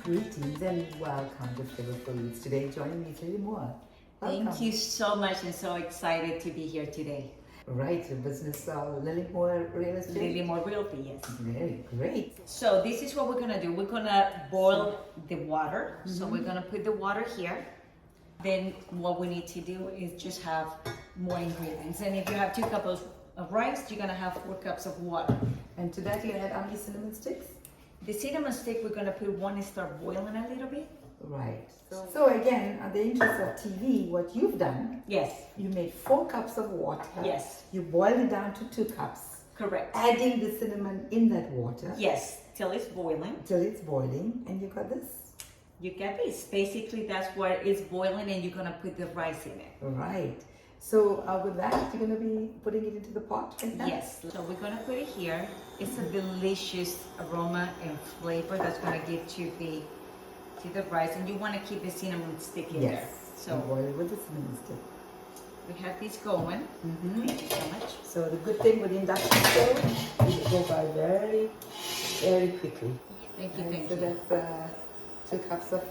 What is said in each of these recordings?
Greetings and welcome to Flavourful. Today joining me is Lily Moore. Welcome. Thank you so much and so excited to be here today. Right, your business Lily Moore Real Estate? Lily Moore Realty, yes. Very great. So this is what we're gonna do. We're gonna boil the water. So we're gonna put the water here. Then what we need to do is just have more ingredients. And if you have 2 cups of rice, you're gonna have 4 cups of water. And to that you add how many cinnamon sticks? The cinnamon stick, we're gonna put one and start boiling a little bit. Right. So again, at the interest of TV, what you've done, Yes, you made 4 cups of water. yes, You boiled it down to 2 cups. correct. Adding the cinnamon in that water. Yes, till it's boiling. Till it's boiling, and you got this. You get this. Basically, that's where it's boiling and you're gonna put the rice in it. Right. So with that, you're going to be putting it into the pot right now? Yes, so we're gonna put it here. It's a delicious aroma and flavor that's gonna give to the rice, and you want to keep the cinnamon stick in there. Yes. So boil it with the cinnamon stick. we have this going. Thank you so much. So the good thing with the induction stove, it go by very, very quickly. Thank you, And thank so you. that's 2 cups of,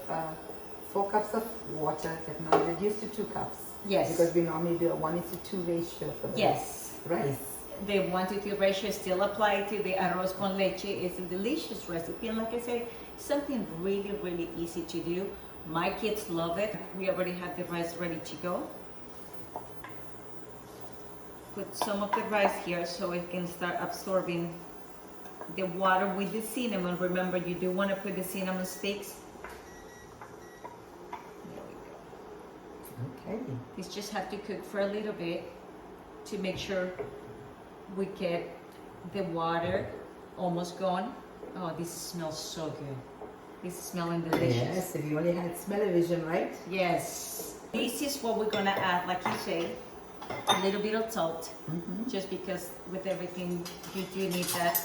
4 cups of water that now reduced to 2 cups. Yes. Because we normally do a 1:2 ratio for the Yes. rice. The 1-to-2 ratio still apply to the arroz con leche. It's a delicious recipe, and like I said, something really, really easy to do. My kids love it. We already have the rice ready to go. Put some of the rice here so it can start absorbing the water with the cinnamon. Remember, you do want to put the cinnamon sticks. There we go. Okay. These just have to cook for a little bit to make sure we get the water almost gone. Oh, this smells so good. This is smelling delicious. Yes, if you only had smell-o-vision, right? Yes. This is what we're gonna add, like you say, a little bit of salt, just because with everything you do need that.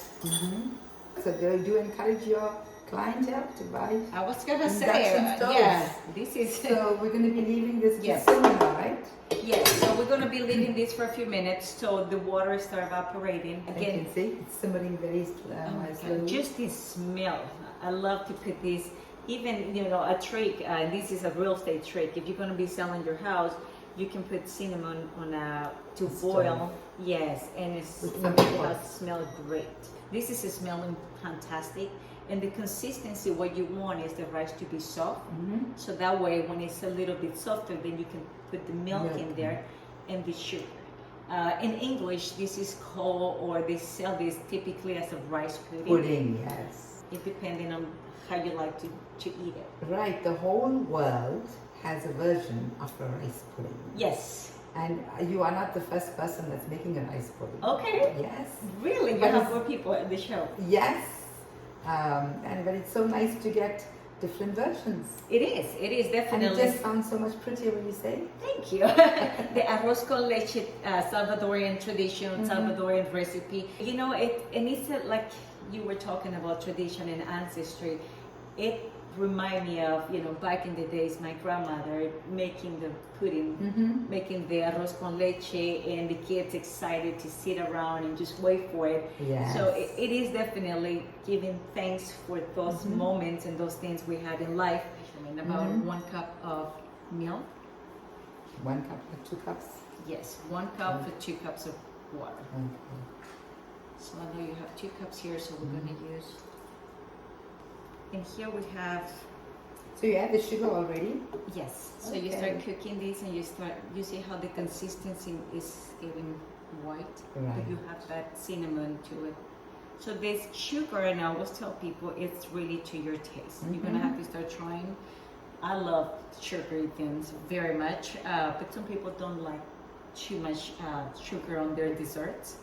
So do encourage your clientele to buy. I was gonna say, Induction stoves. yeah, this is. So we're going to be leaving this to Yes. simmer, right? Yes, so we're gonna be leaving this for a few minutes so the water start evaporating. You Again, can see it's simmering very oh my God, slowly. just this smell. I love to put this, even, a trick, this is a real estate trick. If you're gonna be selling your house, you can put cinnamon on to boil. Yes, and it's With some it'll pepper. smell great. This is smelling fantastic. And the consistency, what you want is the rice to be soft. So that way, when it's a little bit softer, then you can put the milk in there and the sugar. In English, this is called, or they sell this typically as a rice pudding. Pudding, yes. It depending on how you like to eat it. Right, the whole world has a version of a rice pudding. Yes. And you are not the first person that's making a rice pudding. Okay. Yes. Really? You But have it's- more people at the show. Yes. But it's so nice to get different versions. It is. It is And it definitely. just sounds so much prettier when you say it. Thank you. The arroz con leche Salvadorian tradition, Salvadorian recipe. It's like you were talking about tradition and ancestry. It reminds me of, back in the days, my grandmother making the pudding, making the arroz con leche, and the kids excited to sit around and just wait for it. Yes. So it is definitely giving thanks for those moments and those things we had in life. About 1 cup of milk. 1 cup or 2 cups. Yes, 1 cup for 2 cups of water. Okay. So I know you have 2 cups here, so we're going to use. And here we have, So you add the sugar already? yes. So you Okay. start cooking this, and you see how the consistency is getting white. Right. You have that cinnamon to it. So this sugar, and I always tell people, it's really to your taste. You're gonna have to start trying. I love sugary things very much, but some people don't like too much sugar on their desserts.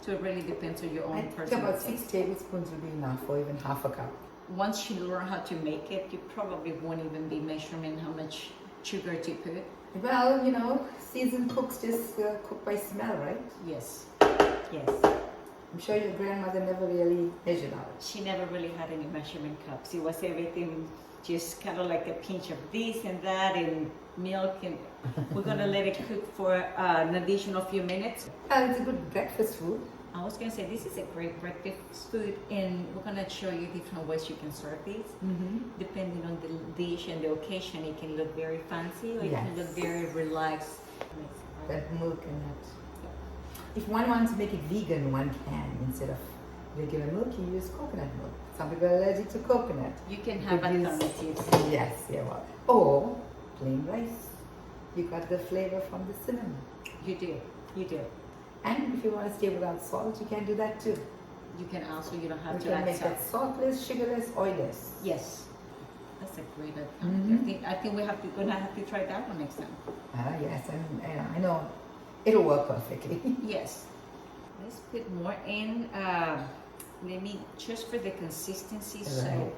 So it really depends on your I own think personal about taste. 6 tablespoons will be enough, or even half a cup. Once you learn how to make it, you probably won't even be measuring how much sugar to put. Well, seasoned cooks just cook by smell, right? Yes, yes. I'm sure your grandmother never really measured out. She never really had any measurement cups. It was everything just kind of like a pinch of this and that and milk, and we're gonna let it cook for an additional few minutes. It's a good breakfast food. I was gonna say this is a great breakfast food, and we're gonna show you different ways you can serve these. Depending on the dish and the occasion, it can look very fancy or it can look very relaxed. That milk and that. If one wants to make it vegan, one can. Instead of regular milk, you use coconut milk. Some people are allergic to coconut. You can have alternatives. Yes, yeah, well. Or plain rice. You got the flavor from the cinnamon. You do. And if you want to stay without salt, you can do that too. You can also, you don't have You to can add make salt. that saltless, sugarless, oilless. Yes. That's a great idea. I think we're gonna have to try that one next time. Yes, and I know it'll work perfectly. Yes. Let's put more in. Let me, just for the consistency. So,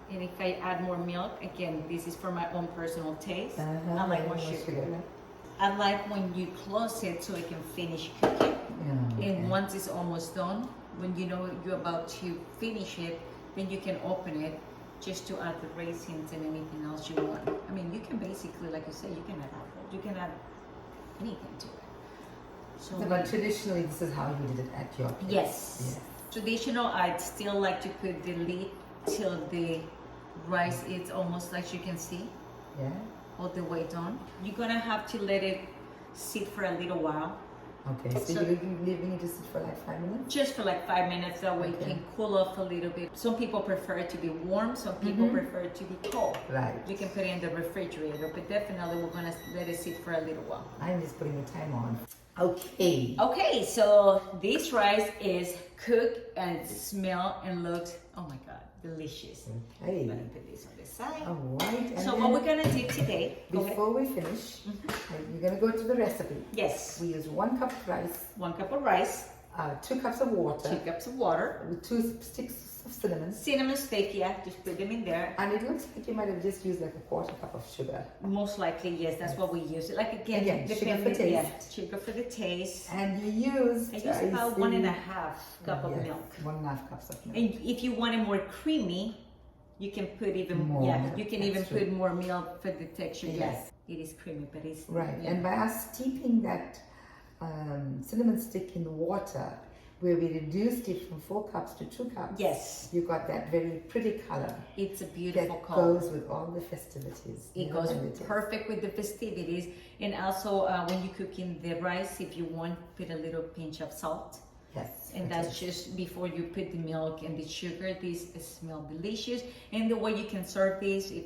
and if I add more milk, again, this is for my own personal taste. I like more sugar. I like when you close it so it can finish cooking. And once it's almost done, when you know you're about to finish it, then you can open it just to add the raisins and anything else you want. I mean, you can basically, like you say, you can add apple, you can add anything to it. So, But traditionally, this is how you did it at your place. yes. Traditional, I'd still like to put the lid till the rice is almost, like you can see, all the way done. You're gonna have to let it sit for a little while. Okay, so you're leaving it to sit for like 5 minutes? Just for like 5 minutes, that way it can cool off a little bit. Some people prefer it to be warm, some people prefer it to be cold. Right. You can put it in the refrigerator, but definitely we're gonna let it sit for a little while. I'm just putting the time on. Okay. Okay, so this rice is cooked and it smells and looks, oh my God, delicious. Okay. I'm gonna put this on the side. All right. And So what we're gonna do today, before we finish, you're gonna go to the recipe. yes, We use 1 cup of rice, 1 cup of rice, 2 cups of water, 2 cups of water, with 2 sticks of cinnamon, cinnamon stick, yeah, just put them in there. and it looks like you might have just used like a 1/4 cup of sugar. Most likely, yes, that's what we use. Like again, Again, sugar for depending, yeah, taste. sugar for the taste. And you use I use about 1.5 cup of milk. 1.5 cups of milk. And if you want it more creamy, you can put even More yeah, milk, you can that's even true. put more milk for the texture. Yes. It is creamy, but it's Right, yeah. and by us steeping that cinnamon stick in water, where we reduced it from 4 cups to 2 cups, Yes, you got that very pretty color it's a beautiful that color. goes with all the festivities. It you goes know, and perfect with the festivities, and also when you cook in the rice, if you want, put a little pinch of salt. Yes, And that's just before you put the milk and the sugar. This smells delicious. And the way you can serve this, if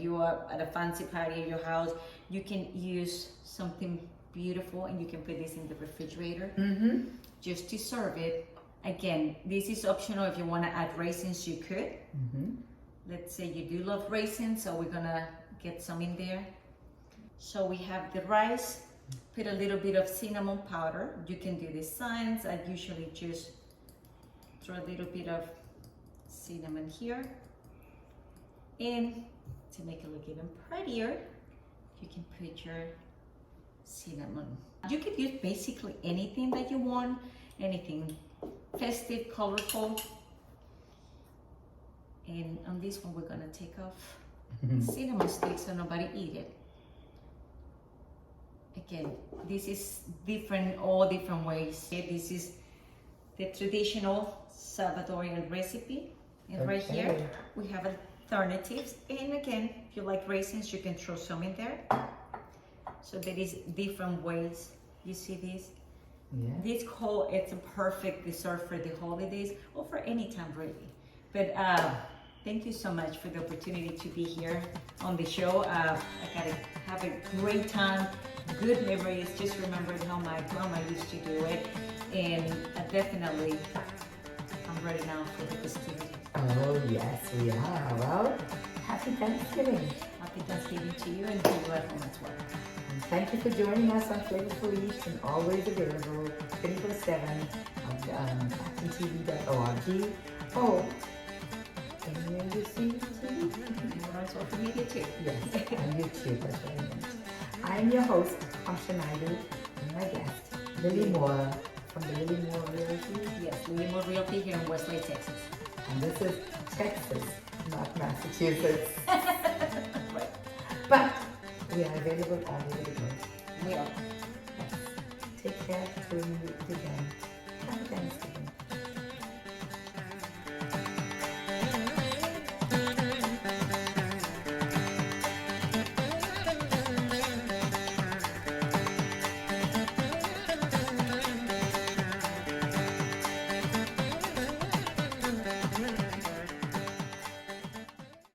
you are at a fancy party at your house, you can use something beautiful and you can put this in the refrigerator just to serve it. Again, this is optional. If you want to add raisins, you could. Let's say you do love raisins, so we're gonna get some in there. So we have the rice. Put a little bit of cinnamon powder. You can do the signs. I usually just throw a little bit of cinnamon here. And to make it look even prettier, you can put your cinnamon. You could use basically anything that you want, anything festive, colorful. And on this one, we're gonna take off cinnamon sticks so nobody eat it. Again, this is different, all different ways. Okay, this is the traditional Salvadorian recipe. And right here, we have alternatives. And again, if you like raisins, you can throw some in there. So there is different ways. You see this? Yeah. This it's a perfect dessert for the holidays or for any time really. But thank you so much for the opportunity to be here on the show. I gotta have a great time, good memories, just remembered how my grandma used to do it. And definitely, I'm ready now for the festivities. Oh yes, we are. Well, happy Thanksgiving. Happy Thanksgiving to you and to you at home as well. And thank you for joining us on Flavourful Eats, and always available 24/7 on ActonTV.org. Oh, and you see TV? We're on social media too. Yes, on YouTube, that's what I meant. I'm your host, Amsha Naidu, and my guest, Lily Moore from the Lily Moore Realty. Yes, Lily Moore Realty here in Westlake, Texas. And this is Texas, not Massachusetts. Right. But we are available all over the world. We are. Take care till we meet again. tends to